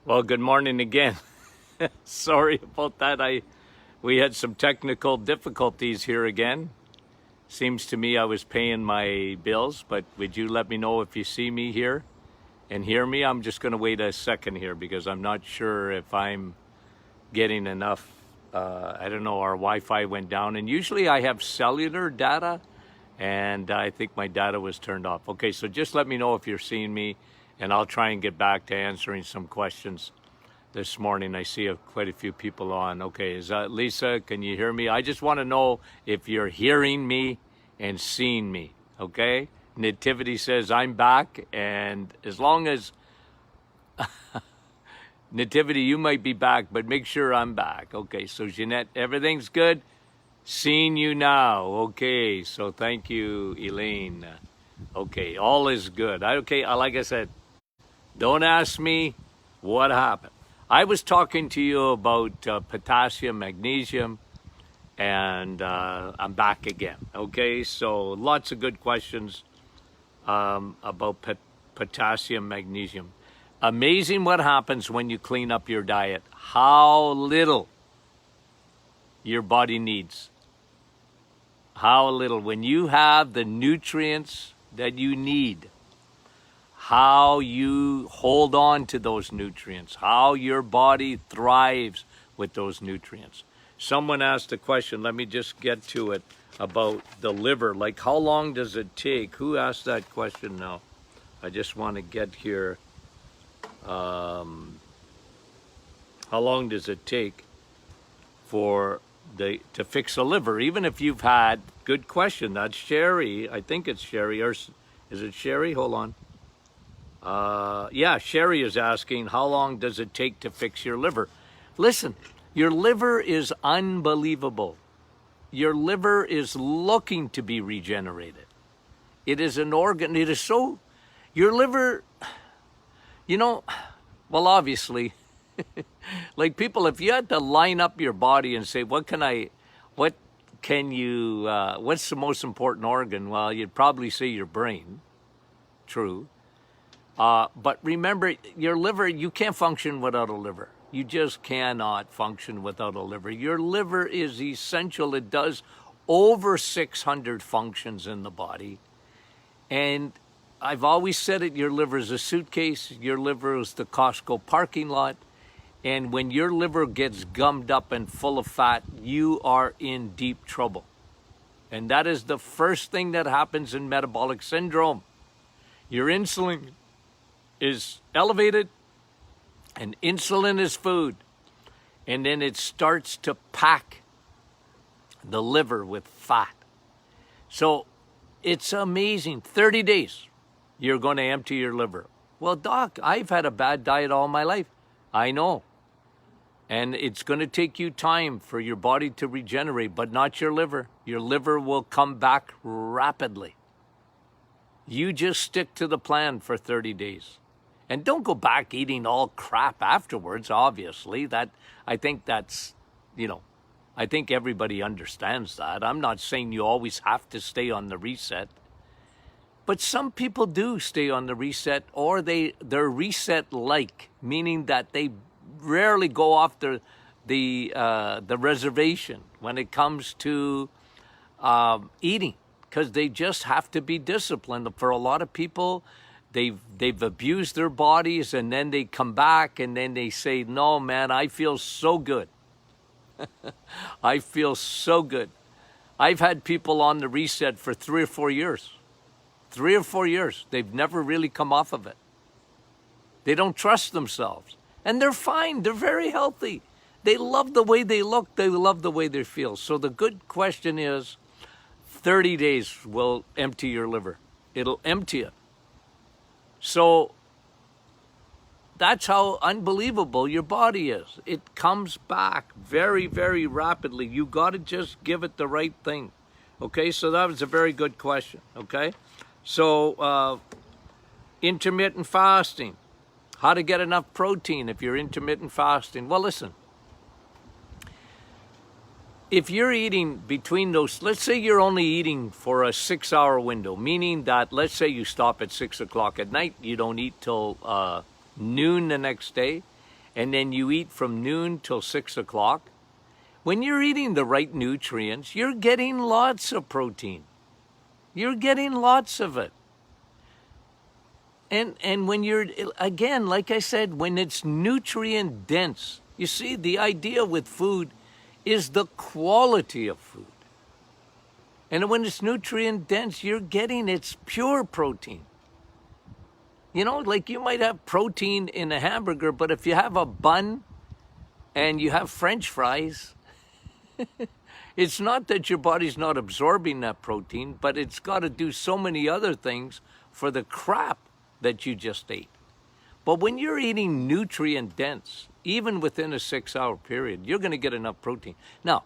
Well, good morning again. Sorry about that. We had some technical difficulties here again. Seems to me I was paying my bills, but would you let me know if you see me here and hear me? I'm just going to wait a second here because I'm not sure if I'm getting enough. I don't know, our Wi-Fi went down, and usually I have cellular data, and I think my data was turned off. Okay, so just let me know if you're seeing me, and I'll try and get back to answering some questions this morning. I see quite a few people on. Okay, is that Lisa? Can you hear me? I just want to know if you're hearing me and seeing me, okay? Nativity says I'm back, and as long as Nativity, you might be back, but make sure I'm back. Okay, so Jeanette, everything's good? Seeing you now. Okay, so thank you, Elaine. Okay, all is good. Like I said, don't ask me what happened. I was talking to you about potassium, magnesium, and I'm back again. Okay, so lots of good questions about potassium, magnesium. Amazing what happens when you clean up your diet. How little your body needs. How little. When you have the nutrients that you need, how you hold on to those nutrients, how your body thrives with those nutrients. Someone asked a question, let me just get to it, about the liver. Like, how long does it take? Who asked that question now? I just want to get here. How long does it take to fix a liver? Even if you've had, good question, that's Sherry. I think it's Sherry, or is it Sherry? Hold on. Yeah, Sherry is asking, how long does it take to fix your liver? Listen, your liver is unbelievable. Your liver is looking to be regenerated. It is an organ. It is so, your liver, well, obviously, like people, if you had to line up your body and say, what's the most important organ? Well, you'd probably say your brain. True. But remember, your liver, you can't function without a liver. You just cannot function without a liver. Your liver is essential. It does over 600 functions in the body. And I've always said it, your liver is a suitcase. Your liver is the Costco parking lot. And when your liver gets gummed up and full of fat, you are in deep trouble. And that is the first thing that happens in metabolic syndrome. Your insulin is elevated, and insulin is food, and then it starts to pack the liver with fat. So it's amazing. 30 days, you're going to empty your liver. Well, doc, I've had a bad diet all my life. I know. And it's going to take you time for your body to regenerate, but not your liver. Your liver will come back rapidly. You just stick to the plan for 30 days. And don't go back eating all crap afterwards, obviously. I think everybody understands that. I'm not saying you always have to stay on the reset. But some people do stay on the reset, or they're reset-like, meaning that they rarely go off the reservation when it comes to eating, because they just have to be disciplined. For a lot of people, they've abused their bodies, and then they come back and then they say, no, man, I feel so good. I feel so good. I've had people on the reset for 3 or 4 years. 3 or 4 years. They've never really come off of it. They don't trust themselves. And they're fine. They're very healthy. They love the way they look. They love the way they feel. So the good question is, 30 days will empty your liver. It'll empty it. So that's how unbelievable your body is. It comes back very, very rapidly. You got to just give it the right thing. Okay, so that was a very good question. Okay, so intermittent fasting. How to get enough protein if you're intermittent fasting. Well, listen. If you're eating between those, let's say you're only eating for a 6-hour window, meaning that, let's say you stop at 6 o'clock at night, you don't eat till noon the next day, and then you eat from noon till 6 o'clock, when you're eating the right nutrients, you're getting lots of protein. You're getting lots of it. And when you're, again, like I said, when it's nutrient dense, you see, the idea with food is the quality of food. And when it's nutrient dense, you're getting its pure protein. You know, like you might have protein in a hamburger, but if you have a bun and you have French fries, it's not that your body's not absorbing that protein, but it's got to do so many other things for the crap that you just ate. But when you're eating nutrient dense, even within a 6-hour period, you're going to get enough protein. Now,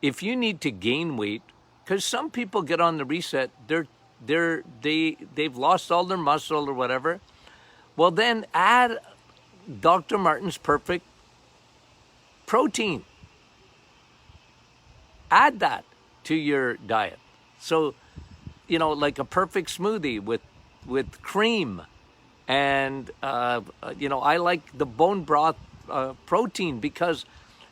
if you need to gain weight, because some people get on the reset, they've lost all their muscle or whatever, well then add Dr. Martin's Perfect Protein. Add that to your diet. So, you know, like a perfect smoothie with cream. And, you know, I like the bone broth protein because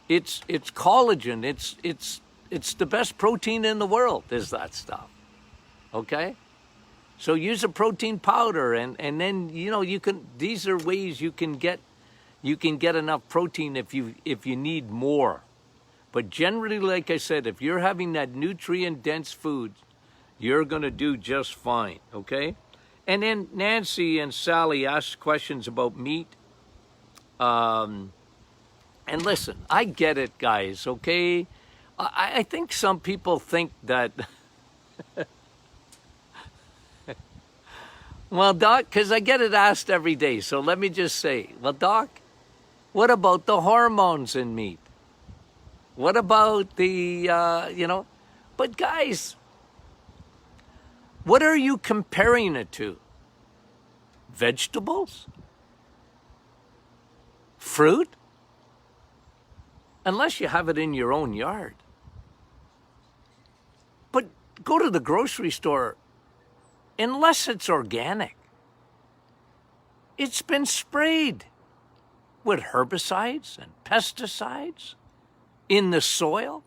it's collagen. It's the best protein in the world is that stuff. Okay? So use a protein powder and then, you know, these are ways you can get enough protein if you need more. But generally, like I said, if you're having that nutrient-dense food, you're going to do just fine, okay? And then Nancy and Sally asked questions about meat. And listen, I get it, guys, okay? I think some people think that... Well, Doc, because I get it asked every day, so let me just say, well, Doc, what about the hormones in meat? What about the, you know? But guys, what are you comparing it to? Vegetables? Fruit? Unless you have it in your own yard. But go to the grocery store, unless it's organic, it's been sprayed with herbicides and pesticides. In the soil,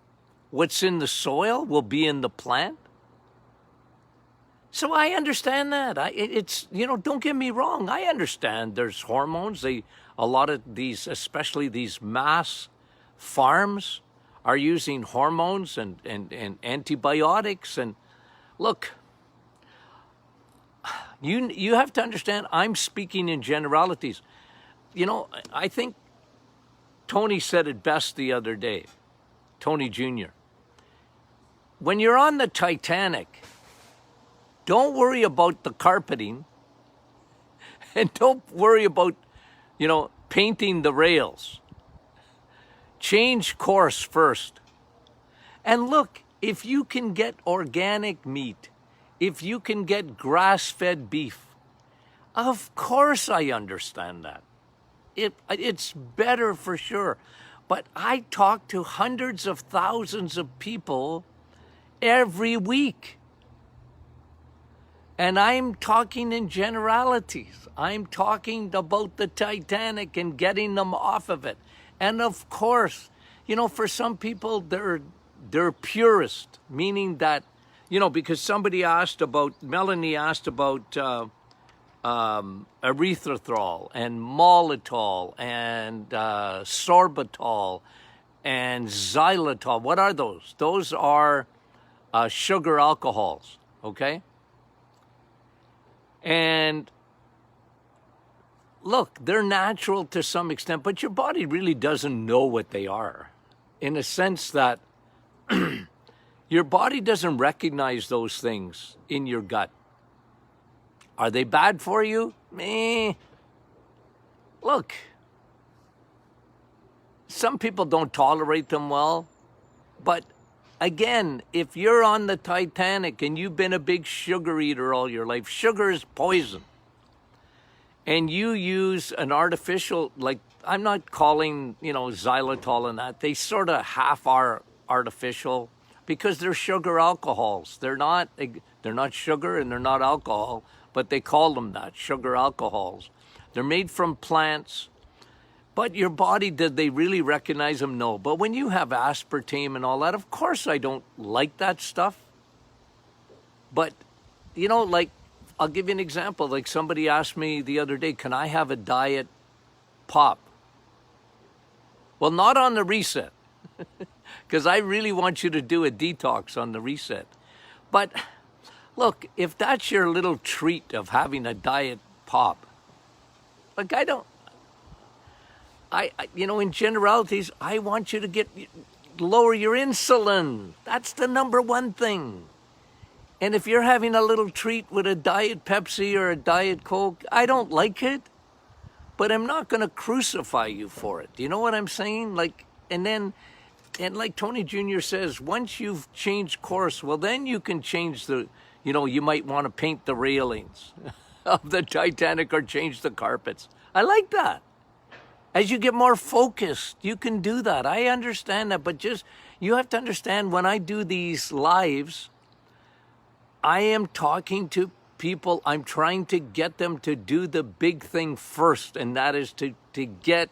what's in the soil will be in the plant. So I understand that. It's, you know, don't get me wrong. I understand there's hormones. A lot of these, especially these mass farms, are using hormones and antibiotics. And look, you have to understand, I'm speaking in generalities. You know, I think Tony said it best the other day, Tony Jr. When you're on the Titanic, don't worry about the carpeting and don't worry about, you know, painting the rails. Change course first. And look, if you can get organic meat, if you can get grass-fed beef, of course I understand that. It's better for sure. But I talk to hundreds of thousands of people every week. And I'm talking in generalities. I'm talking about the Titanic and getting them off of it. And of course, you know, for some people, they're purist, meaning that, you know, because Melanie asked about erythritol and maltitol and sorbitol and xylitol. What are those? Those are sugar alcohols, okay? And look, they're natural to some extent, but your body really doesn't know what they are, in a sense that your body doesn't recognize those things in your gut. Are they bad for you? Look, some people don't tolerate them well, but again, if you're on the Titanic and you've been a big sugar eater all your life, sugar is poison. And you use an artificial, like, I'm not calling, you know, xylitol and that. They sort of half are artificial because they're sugar alcohols. They're not sugar and they're not alcohol, but they call them that, sugar alcohols. They're made from plants. But your body, did they really recognize them? No. But when you have aspartame and all that, of course I don't like that stuff. But, like, I'll give you an example. Like somebody asked me the other day, can I have a diet pop? Well, not on the reset, because I really want you to do a detox on the reset. But look, if that's your little treat of having a diet pop, like in generalities, I want you to lower your insulin. That's the number one thing. And if you're having a little treat with a Diet Pepsi or a Diet Coke, I don't like it, but I'm not going to crucify you for it. You know what I'm saying? And like Tony Jr. says, once you've changed course, well, then you can change you might want to paint the railings of the Titanic or change the carpets. I like that. As you get more focused, you can do that. I understand that, but you have to understand, when I do these lives, I am talking to people. I'm trying to get them to do the big thing first, and that is to get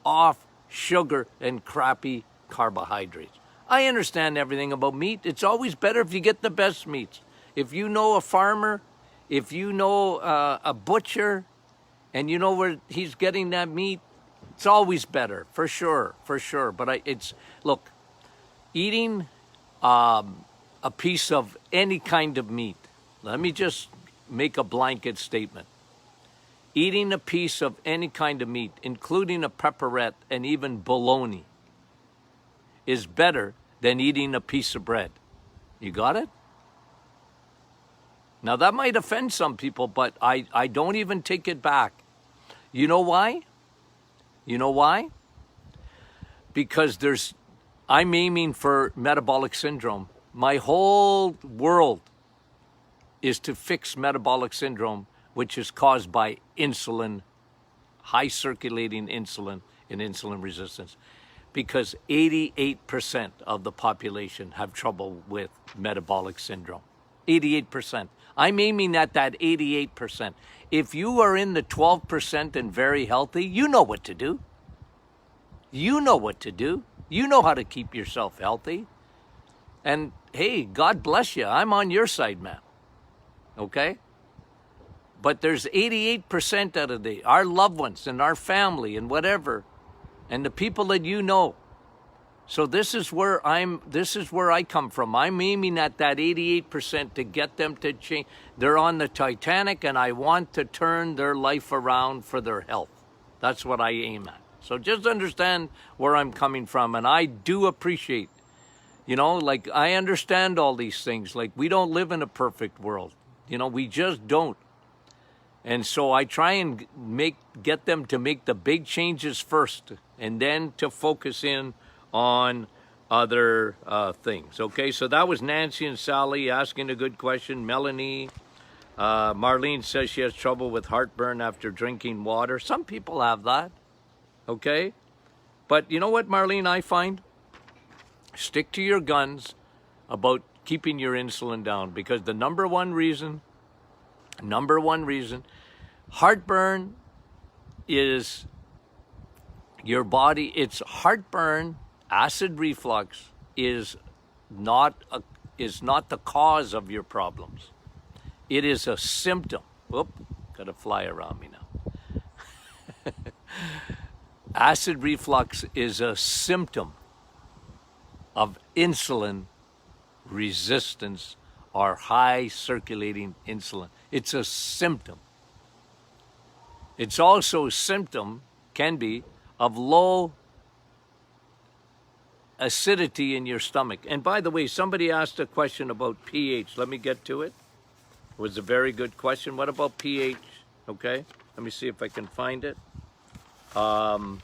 off sugar and crappy carbohydrates. I understand everything about meat. It's always better if you get the best meats. If you know a farmer, if you know a butcher, and you know where he's getting that meat, it's always better, for sure. But look, eating a piece of any kind of meat, let me just make a blanket statement. Eating a piece of any kind of meat, including a pepperette and even bologna, is better than eating a piece of bread. You got it? Now, that might offend some people, but I don't even take it back. You know why? Because I'm aiming for metabolic syndrome. My whole world is to fix metabolic syndrome, which is caused by insulin, high circulating insulin and insulin resistance. Because 88% of the population have trouble with metabolic syndrome. 88%. I'm aiming at that 88%. If you are in the 12% and very healthy, you know what to do. You know what to do. You know how to keep yourself healthy. And hey, God bless you. I'm on your side, man. Okay? But there's 88% out of our loved ones and our family and whatever, and the people that you know. So this is where I come from. I'm aiming at that 88% to get them to change. They're on the Titanic, and I want to turn their life around for their health. That's what I aim at. So just understand where I'm coming from, and I do appreciate, I understand all these things. Like, we don't live in a perfect world. We just don't. And so I try and get them to make the big changes first, and then to focus in on other things. Okay, so that was Nancy and Sally asking a good question. Melanie, Marlene says she has trouble with heartburn after drinking water. Some people have that. Okay, but you know what, Marlene, I find? Stick to your guns about keeping your insulin down, because the number one reason, heartburn is your body. It's heartburn. Acid reflux is not the cause of your problems. It is a symptom. Whoop, got a fly around me now. Acid reflux is a symptom of insulin resistance or high circulating insulin. It's a symptom. It's also a symptom, can be, of low acidity in your stomach. And by the way, somebody asked a question about pH. Let me get to it. It was a very good question. What about pH? Okay, let me see if I can find it. What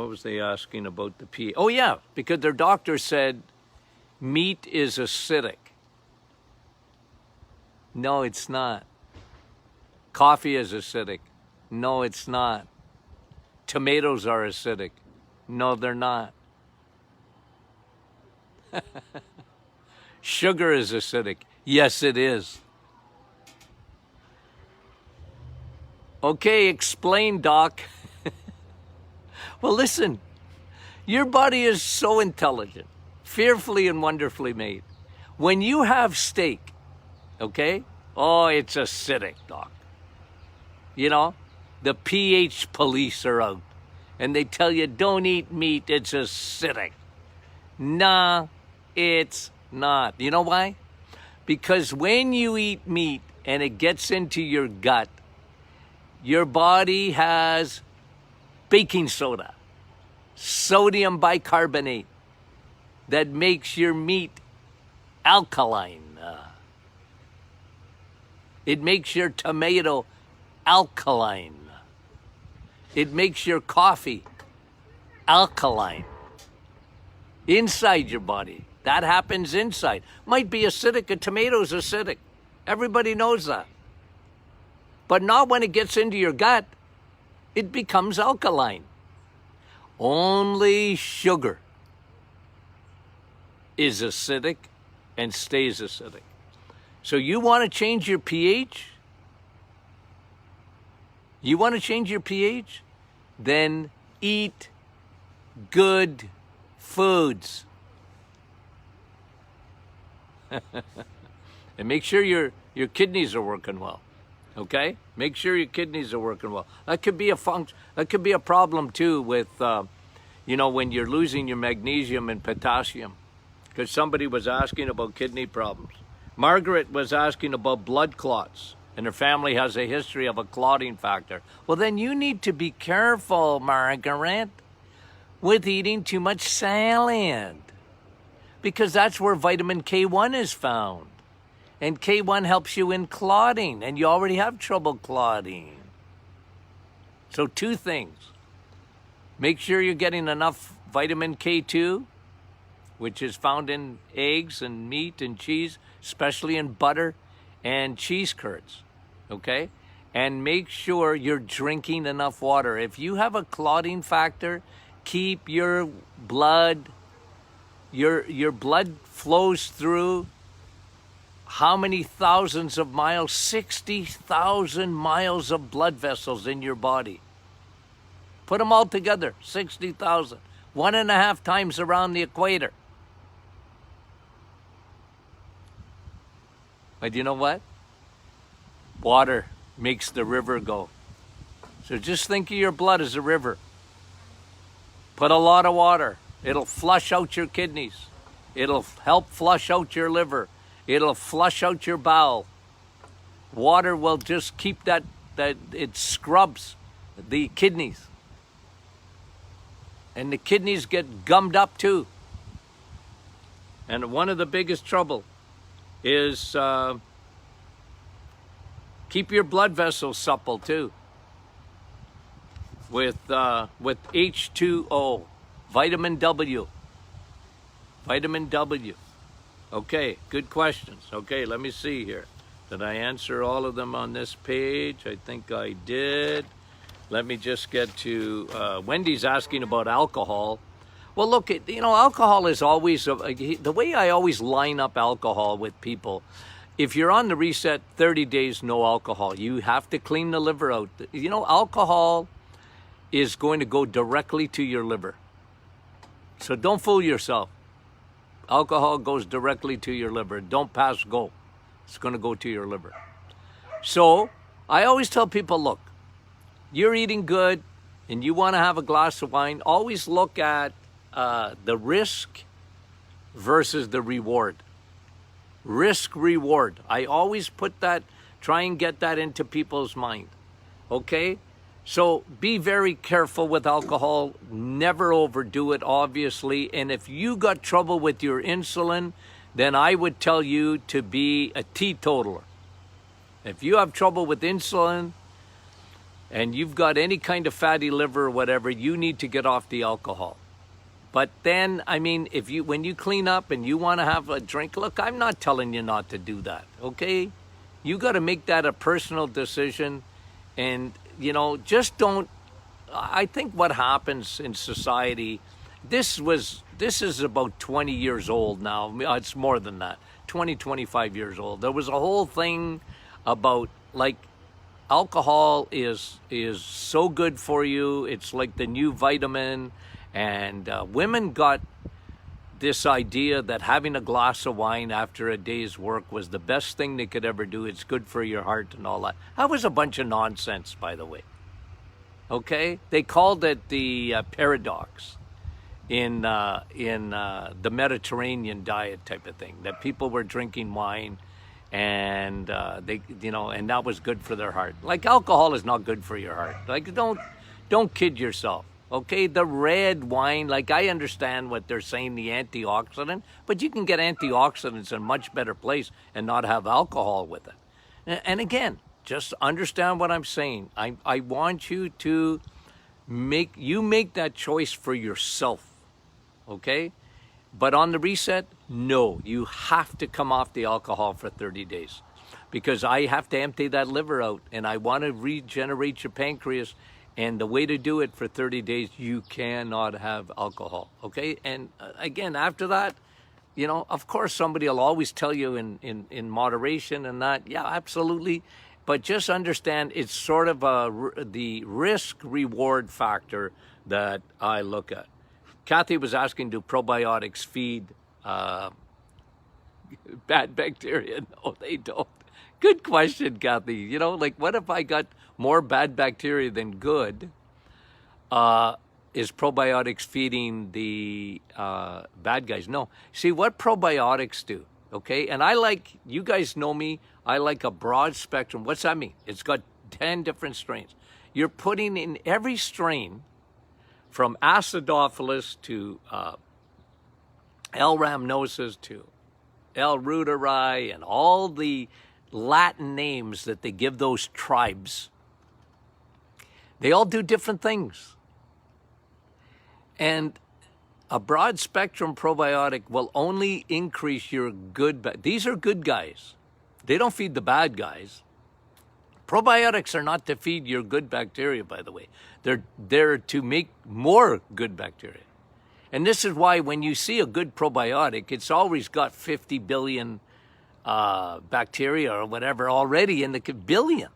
was they asking about the pH? Oh yeah, because their doctor said meat is acidic. No, it's not. Coffee is acidic. No, it's not. Tomatoes are acidic. No, they're not. Sugar is acidic. Yes, it is. Okay, explain, Doc. Well, listen, your body is so intelligent, fearfully and wonderfully made. When you have steak, okay? Oh, it's acidic, doc. You know, the pH police are out and they tell you don't eat meat, it's acidic. Nah, it's not. You know why? Because when you eat meat and it gets into your gut, your body has baking soda, sodium bicarbonate, that makes your meat alkaline. It makes your tomato alkaline. It makes your coffee alkaline. Inside your body. That happens inside. Might be acidic. A tomato's acidic. Everybody knows that. But not when it gets into your gut. It becomes alkaline. Only sugar is acidic and stays acidic. So you want to change your pH? You want to change your pH? Then eat good foods. And make sure your kidneys are working well. Okay? Make sure your kidneys are working well. That could be a problem too with when you're losing your magnesium and potassium. Because somebody was asking about kidney problems. Margaret was asking about blood clots, and her family has a history of a clotting factor. Well, then you need to be careful, Margaret, with eating too much salad, because that's where vitamin K1 is found. And K1 helps you in clotting, and you already have trouble clotting. So 2 things. Make sure you're getting enough vitamin K2, which is found in eggs and meat and cheese, especially in butter and cheese curds, okay? And make sure you're drinking enough water. If you have a clotting factor, keep your blood, your blood flows through how many thousands of miles? 60,000 miles of blood vessels in your body. Put them all together, 60,000. 1.5 times around the equator. But you know what? Water makes the river go. So just think of your blood as a river. Put a lot of water. It'll flush out your kidneys. It'll help flush out your liver. It'll flush out your bowel. Water will just keep that it scrubs the kidneys. And the kidneys get gummed up too. And one of the biggest trouble is keep your blood vessels supple too. With H2O, vitamin W. Vitamin W. Okay, good questions. Okay, let me see here. Did I answer all of them on this page? I think I did. Let me just get to Wendy's asking about alcohol. Well, look, alcohol is always, the way I always line up alcohol with people, if you're on the reset, 30 days, no alcohol. You have to clean the liver out. Alcohol is going to go directly to your liver. So don't fool yourself. Alcohol goes directly to your liver. Don't pass go. It's going to go to your liver. So I always tell people, look, you're eating good and you want to have a glass of wine, always look at the risk versus the reward. Risk, reward. I always try and get that into people's mind. Okay? So be very careful with alcohol. Never overdo it, obviously. And if you got trouble with your insulin, then I would tell you to be a teetotaler. If you have trouble with insulin and you've got any kind of fatty liver or whatever, you need to get off the alcohol. But then, when you clean up and you want to have a drink, look, I'm not telling you not to do that, okay? You got to make that a personal decision. And, just don't, I think what happens in society, this is about 20 years old now. It's more than that, 20, 25 years old. There was a whole thing about, alcohol is so good for you. It's like the new vitamin. And women got this idea that having a glass of wine after a day's work was the best thing they could ever do. It's good for your heart and all that. That was a bunch of nonsense, by the way. Okay? They called it the paradox in the Mediterranean diet type of thing, that people were drinking wine and and that was good for their heart. Like, alcohol is not good for your heart. Like, don't kid yourself. Okay, the red wine, like, I understand what they're saying, the antioxidant, but you can get antioxidants in a much better place and not have alcohol with it. And again, just understand what I'm saying. I want you to make that choice for yourself, okay? But on the reset, no, you have to come off the alcohol for 30 days because I have to empty that liver out and I want to regenerate your pancreas. And the way to do it for 30 days, you cannot have alcohol, okay? And again, after that, of course, somebody will always tell you in moderation and that, yeah, absolutely. But just understand it's sort of the risk-reward factor that I look at. Kathy was asking, do probiotics feed bad bacteria? No, they don't. Good question, Kathy. Like, what if I got more bad bacteria than good? Is probiotics feeding the bad guys? No. See, what probiotics do, okay? And you guys know me, I like a broad spectrum. What's that mean? It's got 10 different strains. You're putting in every strain from acidophilus to L. rhamnosus to L. reuteri and all the Latin names that they give those tribes. They all do different things. And a broad spectrum probiotic will only increase your these are good guys. They don't feed the bad guys. Probiotics are not to feed your good bacteria, by the way. They're to make more good bacteria. And this is why when you see a good probiotic, it's always got 50 billion bacteria or whatever already in the billion.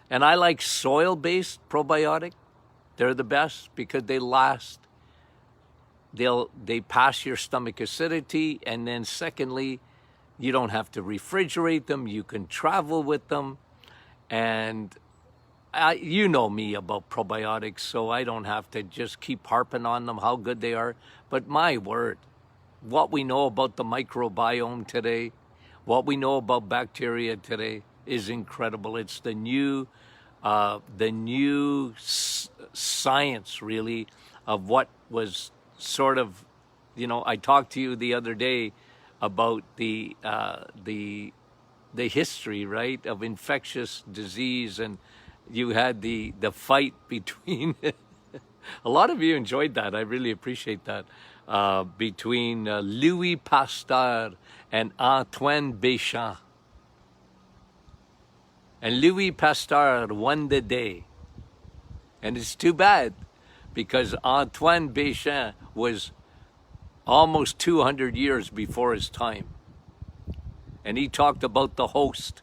And I like soil-based probiotic. They're the best because they last. They pass your stomach acidity, and then secondly, you don't have to refrigerate them. You can travel with them. And you know me about probiotics, so I don't have to just keep harping on them, how good they are. But my word, what we know about the microbiome today, what we know about bacteria today is incredible. It's the new science, really, of what was sort of, I talked to you the other day about the history, right, of infectious disease, and you had the fight between a lot of you enjoyed that. I really appreciate that. Between Louis Pasteur and Antoine Béchamp. And Louis Pasteur won the day. And it's too bad because Antoine Béchamp was almost 200 years before his time. And he talked about the host.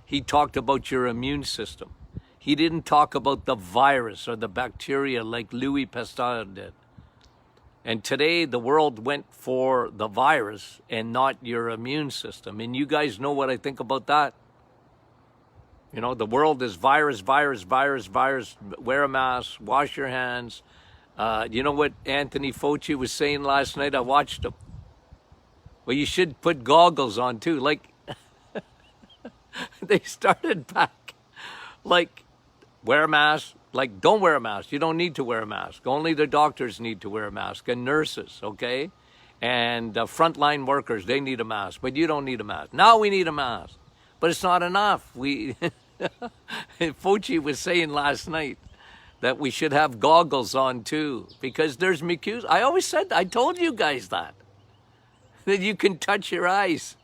He talked about your immune system. He didn't talk about the virus or the bacteria like Louis Pasteur did. And today the world went for the virus and not your immune system. And you guys know what I think about that. The world is virus, virus, virus, virus. Wear a mask, wash your hands. You know what Anthony Fauci was saying last night? I watched him. Well, you should put goggles on too. Like, they started back. Like, wear a mask. Like, don't wear a mask. You don't need to wear a mask. Only the doctors need to wear a mask, and nurses, okay? And frontline workers, they need a mask, but you don't need a mask. Now we need a mask, but it's not enough. Fauci was saying last night that we should have goggles on too, because there's mucosa. I told you guys that you can touch your eyes.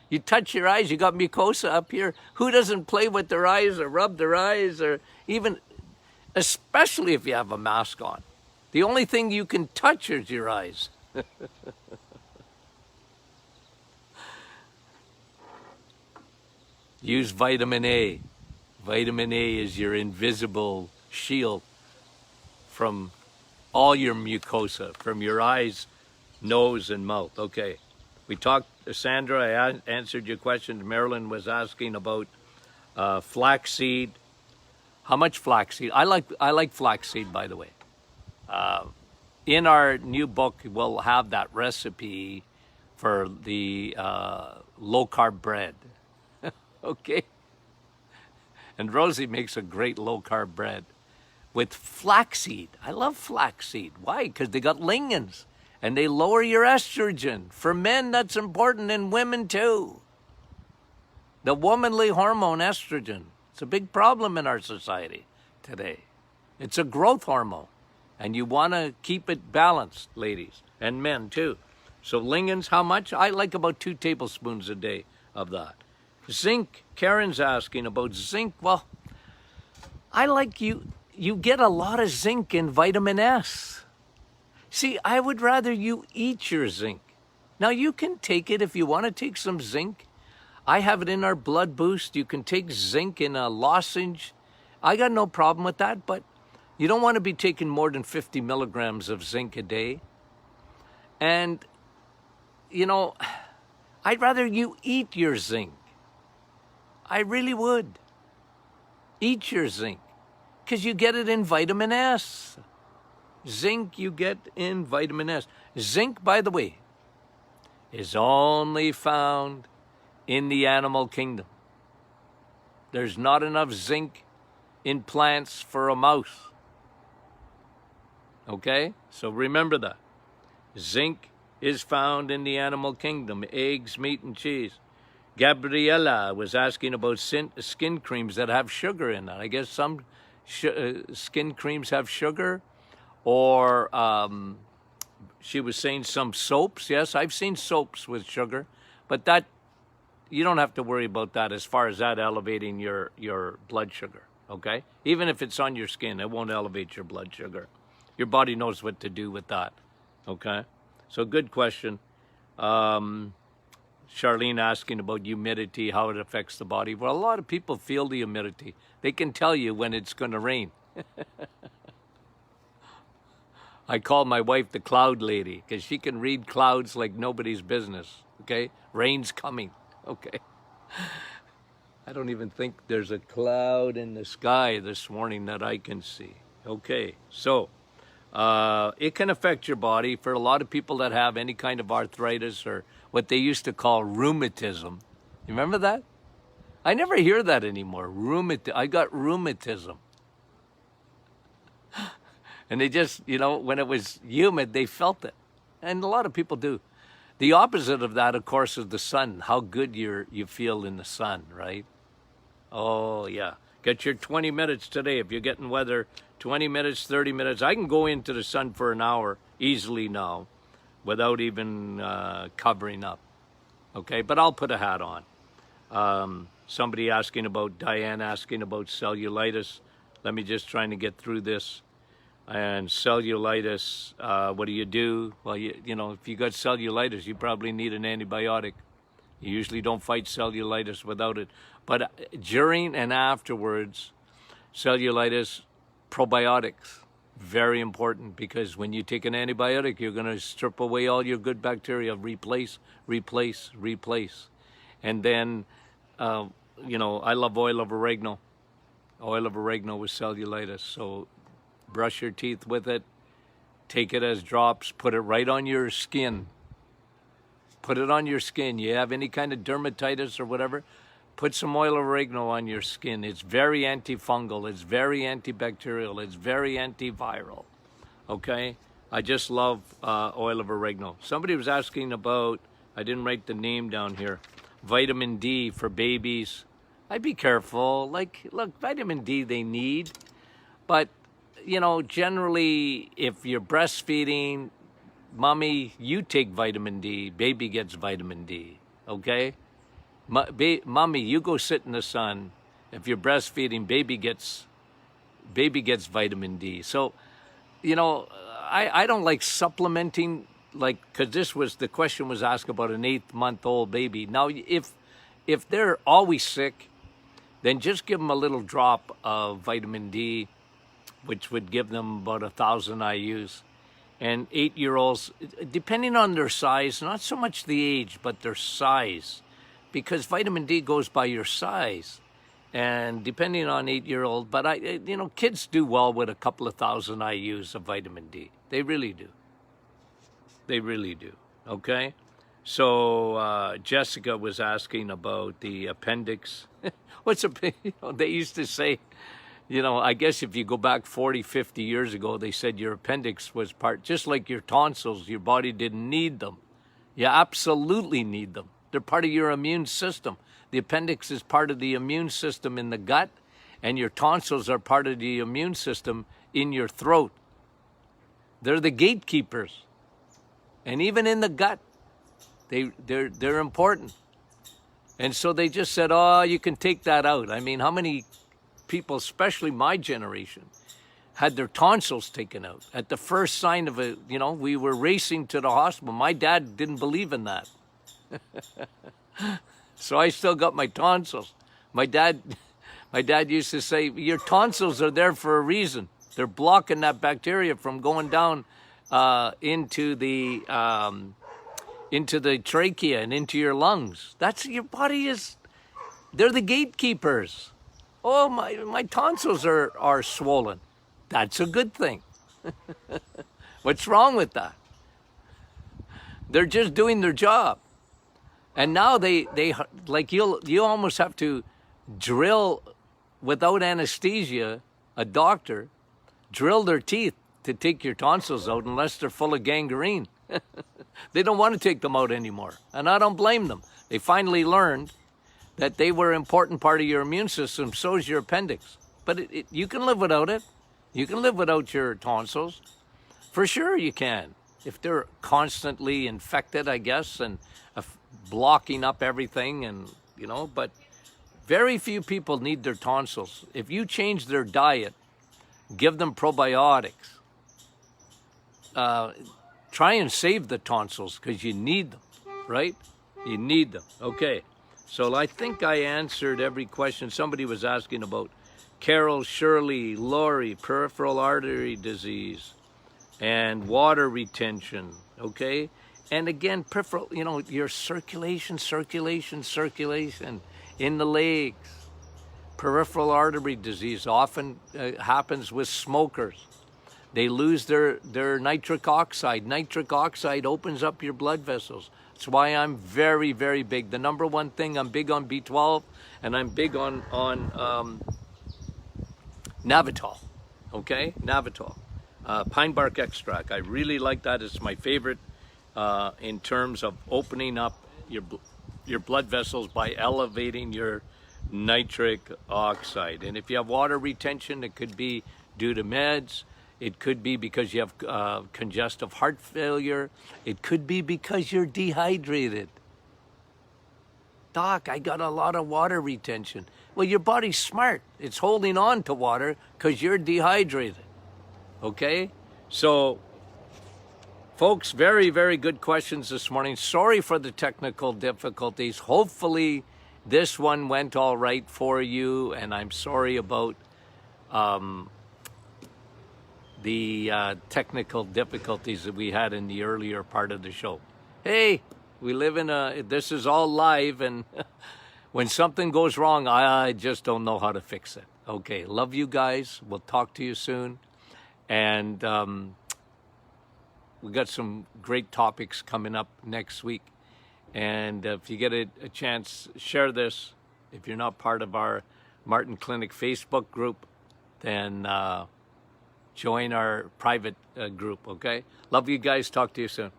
You touch your eyes, you got mucosa up here. Who doesn't play with their eyes or rub their eyes or even, especially if you have a mask on? The only thing you can touch is your eyes. Use vitamin A. Vitamin A is your invisible shield from all your mucosa, from your eyes, nose, and mouth. Okay. We talked, Sandra, I answered your question. Marilyn was asking about flaxseed. How much flaxseed? I like flaxseed, by the way. In our new book, we'll have that recipe for the low-carb bread. Okay? And Rosie makes a great low-carb bread with flaxseed. I love flaxseed. Why? Because they got lignans, and they lower your estrogen. For men, that's important, and women too. The womanly hormone, estrogen. It's a big problem in our society today. It's a growth hormone, and you want to keep it balanced, ladies, and men too. So lignans, how much? I like about 2 tablespoons a day of that. Zinc, Karen's asking about zinc. Well, I like you get a lot of zinc in vitamin S. See, I would rather you eat your zinc. Now, you can take it if you want to take some zinc. I have it in our blood boost. You can take zinc in a lozenge. I got no problem with that, but you don't want to be taking more than 50 milligrams of zinc a day. And, you know, I'd rather you eat your zinc. I really would. Eat your zinc, because you get it in vitamin S. Zinc you get in vitamin S. Zinc, by the way, is only found in the animal kingdom. There's not enough zinc in plants for a mouse. Okay? So remember that. Zinc is found in the animal kingdom, eggs, meat, and cheese. Gabriella was asking about skin creams that have sugar in it. I guess some skin creams have sugar, or she was saying some soaps. Yes, I've seen soaps with sugar, but that you don't have to worry about that as far as that elevating your blood sugar, okay? Even if it's on your skin, it won't elevate your blood sugar. Your body knows what to do with that, okay? So good question. Charlene asking about humidity, how it affects the body. Well, a lot of people feel the humidity. They can tell you when it's going to rain. I call my wife the cloud lady because she can read clouds like nobody's business, okay? Rain's coming, okay? I don't even think there's a cloud in the sky this morning that I can see. Okay, so it can affect your body. For a lot of people that have any kind of arthritis or what they used to call rheumatism. You remember that? I never hear that anymore. I got rheumatism. And they just, you know, when it was humid, they felt it. And a lot of people do. The opposite of that, of course, is the sun. How good you feel in the sun, right? Oh, yeah. Get your 20 minutes today. If you're getting weather, 20 minutes, 30 minutes. I can go into the sun for an hour easily now without even covering up. Okay, but I'll put a hat on. Somebody asking about, Diane asking about cellulitis. Let me just trying to get through this. And cellulitis, what do? Well, you know, if you got cellulitis, you probably need an antibiotic. You usually don't fight cellulitis without it. But during and afterwards, cellulitis, probiotics, very important, because when you take an antibiotic, you're going to strip away all your good bacteria, replace. And then, you know, I love oil of oregano. Oil of oregano with cellulitis. So brush your teeth with it, take it as drops, put it right on your skin. Put it on your skin. You have any kind of dermatitis or whatever, put some oil of oregano on your skin. It's very antifungal. It's very antibacterial. It's very antiviral. Okay? I just love oil of oregano. Somebody was asking about, I didn't write the name down here, vitamin D for babies. I'd be careful. Like, look, vitamin D they need. But, you know, generally, if you're breastfeeding, mommy, you take vitamin D, baby gets vitamin D, okay? Mommy, you go sit in the sun. If you're breastfeeding, baby gets vitamin D. So, you know, I don't like supplementing, like, because the question was asked about an 8-month-old baby. Now, if they're always sick, then just give them a little drop of vitamin D, which would give them about 1,000 IUs. And 8-year-olds, depending on their size, not so much the age, but their size, because vitamin D goes by your size. And depending on 8-year-old, but kids do well with a couple of thousand IUs of vitamin D. They really do. They really do. Okay? So Jessica was asking about the appendix. What's they used to say, I guess if you go back 40, 50 years ago, they said your appendix was just like your tonsils, your body didn't need them. You absolutely need them. They're part of your immune system. The appendix is part of the immune system in the gut, and your tonsils are part of the immune system in your throat. They're the gatekeepers. And even in the gut, they're important. And so they just said, oh, you can take that out. I mean, how many people, especially my generation, had their tonsils taken out? At the first sign of it, we were racing to the hospital. My dad didn't believe in that. So I still got my tonsils. My dad used to say, your tonsils are there for a reason. They're blocking that bacteria from going down into the trachea and into your lungs. That's your body is. They're the gatekeepers. Oh, my tonsils are swollen. That's a good thing. What's wrong with that? They're just doing their job. And now they like you almost have to drill without anesthesia, a doctor, drill their teeth to take your tonsils out unless they're full of gangrene. They don't want to take them out anymore. And I don't blame them. They finally learned that they were an important part of your immune system, so is your appendix. But you can live without it. You can live without your tonsils. For sure you can. If they're constantly infected, I guess, and blocking up everything, and but very few people need their tonsils. If you change their diet, give them probiotics, try and save the tonsils because you need them, right? You need them. Okay, so I think I answered every question. Somebody was asking about Carol, Shirley, Lori, peripheral artery disease, and water retention, okay? And again, peripheral, your circulation in the legs. Peripheral artery disease often happens with smokers. They lose their nitric oxide. Nitric oxide opens up your blood vessels. That's why I'm very, very big. The number one thing, I'm big on B12, and I'm big on Navitol, okay? Navitol. Pine bark extract. I really like that. It's my favorite in terms of opening up your blood vessels by elevating your nitric oxide. And if you have water retention, it could be due to meds. It could be because you have congestive heart failure. It could be because you're dehydrated. Doc, I got a lot of water retention. Well, your body's smart. It's holding on to water because you're dehydrated. Okay? So, folks, very, very good questions this morning. Sorry for the technical difficulties. Hopefully, this one went all right for you, and I'm sorry about the technical difficulties that we had in the earlier part of the show. Hey, we live in this is all live, and when something goes wrong, I just don't know how to fix it. Okay, love you guys. We'll talk to you soon. And we got some great topics coming up next week. And if you get a chance, share this. If you're not part of our Martin Clinic Facebook group, then join our private group, okay? Love you guys. Talk to you soon.